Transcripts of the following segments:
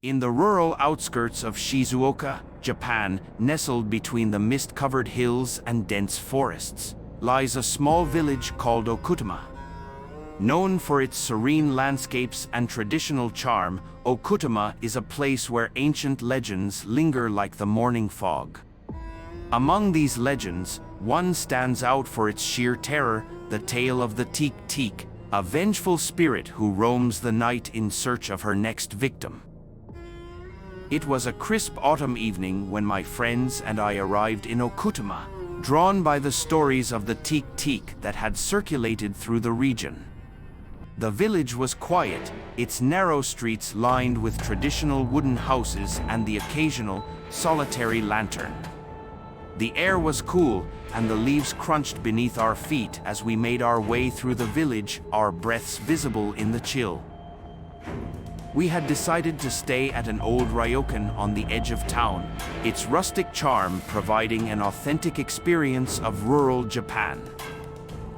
In the rural outskirts of Shizuoka, Japan, nestled between the mist-covered hills and dense forests, lies a small village called Okutama. Known for its serene landscapes and traditional charm, Okutama is a place where ancient legends linger like the morning fog. Among these legends, one stands out for its sheer terror, the tale of the Teke Teke, a vengeful spirit who roams the night in search of her next victim. It was a crisp autumn evening when my friends and I arrived in Okutama, drawn by the stories of the Teke Teke that had circulated through the region. The village was quiet, its narrow streets lined with traditional wooden houses and the occasional, solitary lantern. The air was cool, and the leaves crunched beneath our feet as we made our way through the village, our breaths visible in the chill. We had decided to stay at an old ryokan on the edge of town, its rustic charm providing an authentic experience of rural Japan.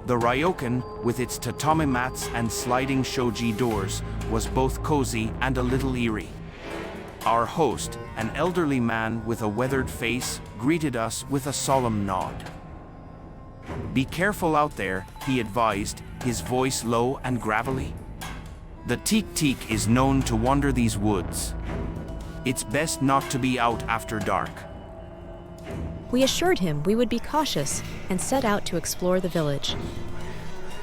The ryokan, with its tatami mats and sliding shoji doors, was both cozy and a little eerie. Our host, an elderly man with a weathered face, greeted us with a solemn nod. "Be careful out there," he advised, his voice low and gravelly. "The Teke Teke is known to wander these woods. It's best not to be out after dark." We assured him we would be cautious and set out to explore the village.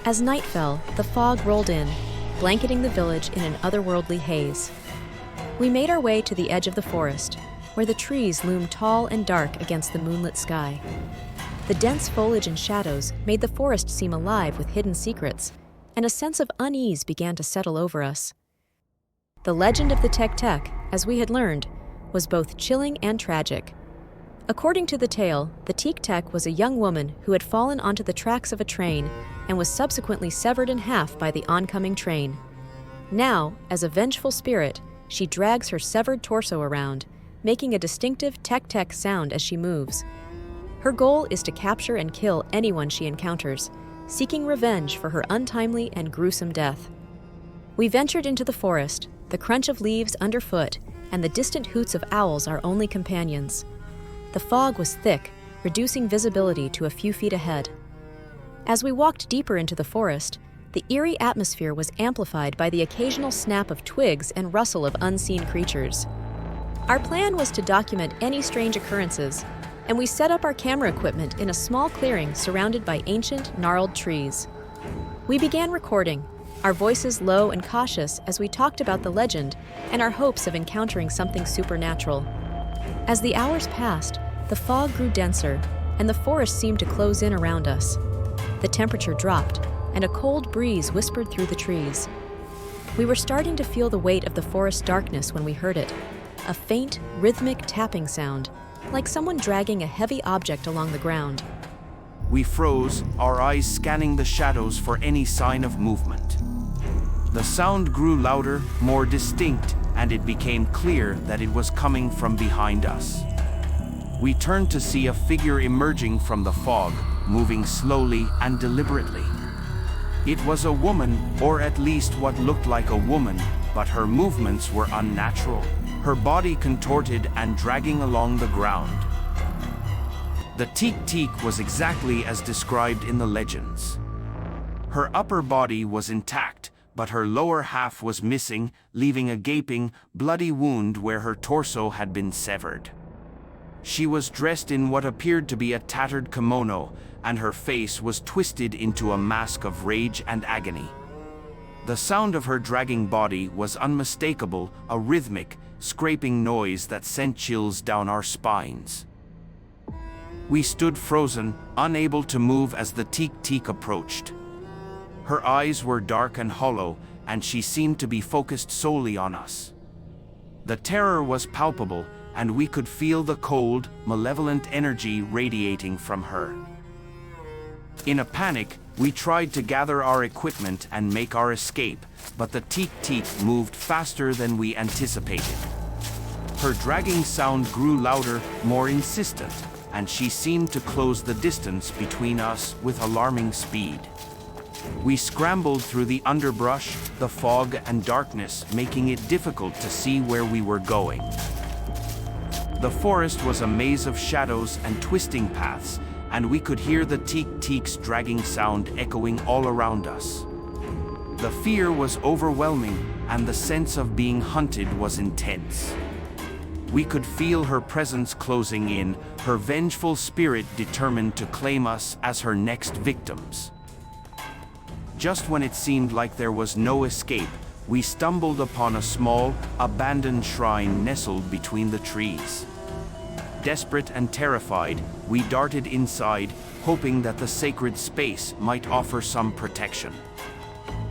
As night fell, the fog rolled in, blanketing the village in an otherworldly haze. We made our way to the edge of the forest, where the trees loomed tall and dark against the moonlit sky. The dense foliage and shadows made the forest seem alive with hidden secrets, and a sense of unease began to settle over us. The legend of the Teke Teke, as we had learned, was both chilling and tragic. According to the tale, the Teke Teke was a young woman who had fallen onto the tracks of a train and was subsequently severed in half by the oncoming train. Now, as a vengeful spirit, she drags her severed torso around, making a distinctive Teke Teke sound as she moves. Her goal is to capture and kill anyone she encounters, seeking revenge for her untimely and gruesome death. We ventured into the forest, the crunch of leaves underfoot and the distant hoots of owls our only companions. The fog was thick, reducing visibility to a few feet ahead. As we walked deeper into the forest, the eerie atmosphere was amplified by the occasional snap of twigs and rustle of unseen creatures. Our plan was to document any strange occurrences, and we set up our camera equipment in a small clearing surrounded by ancient, gnarled trees. We began recording, our voices low and cautious as we talked about the legend and our hopes of encountering something supernatural. As the hours passed, the fog grew denser, and the forest seemed to close in around us. The temperature dropped, and a cold breeze whispered through the trees. We were starting to feel the weight of the forest darkness when we heard it, a faint, rhythmic tapping sound, like someone dragging a heavy object along the ground. We froze, our eyes scanning the shadows for any sign of movement. The sound grew louder, more distinct, and it became clear that it was coming from behind us. We turned to see a figure emerging from the fog, moving slowly and deliberately. It was a woman, or at least what looked like a woman, but her movements were unnatural, her body contorted and dragging along the ground. The Teke Teke was exactly as described in the legends. Her upper body was intact, but her lower half was missing, leaving a gaping, bloody wound where her torso had been severed. She was dressed in what appeared to be a tattered kimono, and her face was twisted into a mask of rage and agony. The sound of her dragging body was unmistakable, a rhythmic, scraping noise that sent chills down our spines. We stood frozen, unable to move as the Teke Teke approached. Her eyes were dark and hollow, and she seemed to be focused solely on us. The terror was palpable, and we could feel the cold, malevolent energy radiating from her. In a panic, we tried to gather our equipment and make our escape, but the Teke Teke moved faster than we anticipated. Her dragging sound grew louder, more insistent, and she seemed to close the distance between us with alarming speed. We scrambled through the underbrush, the fog and darkness, making it difficult to see where we were going. The forest was a maze of shadows and twisting paths, and we could hear the Teke Teke's dragging sound echoing all around us. The fear was overwhelming, and the sense of being hunted was intense. We could feel her presence closing in, her vengeful spirit determined to claim us as her next victims. Just when it seemed like there was no escape, we stumbled upon a small, abandoned shrine nestled between the trees. Desperate and terrified, we darted inside, hoping that the sacred space might offer some protection.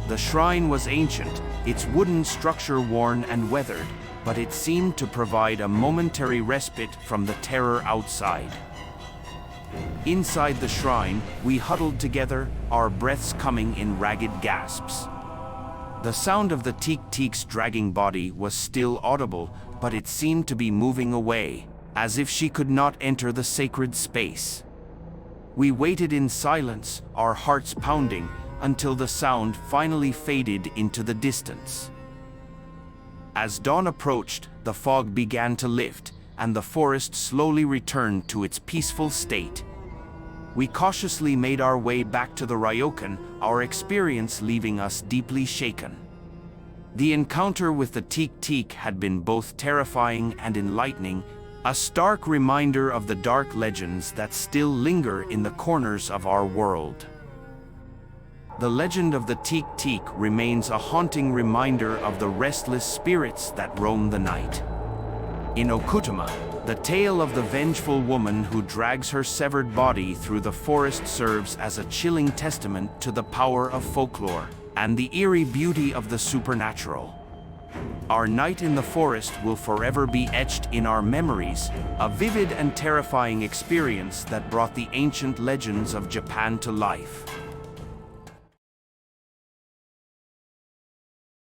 The shrine was ancient, its wooden structure worn and weathered, but it seemed to provide a momentary respite from the terror outside. Inside the shrine, we huddled together, our breaths coming in ragged gasps. The sound of the Teke Teke's dragging body was still audible, but it seemed to be moving away, as if she could not enter the sacred space. We waited in silence, our hearts pounding, until the sound finally faded into the distance. As dawn approached, the fog began to lift, and the forest slowly returned to its peaceful state. We cautiously made our way back to the Ryokan, our experience leaving us deeply shaken. The encounter with the Teke Teke had been both terrifying and enlightening, a stark reminder of the dark legends that still linger in the corners of our world. The legend of the Teke Teke remains a haunting reminder of the restless spirits that roam the night. In Okutama, the tale of the vengeful woman who drags her severed body through the forest serves as a chilling testament to the power of folklore and the eerie beauty of the supernatural. Our night in the forest will forever be etched in our memories, a vivid and terrifying experience that brought the ancient legends of Japan to life.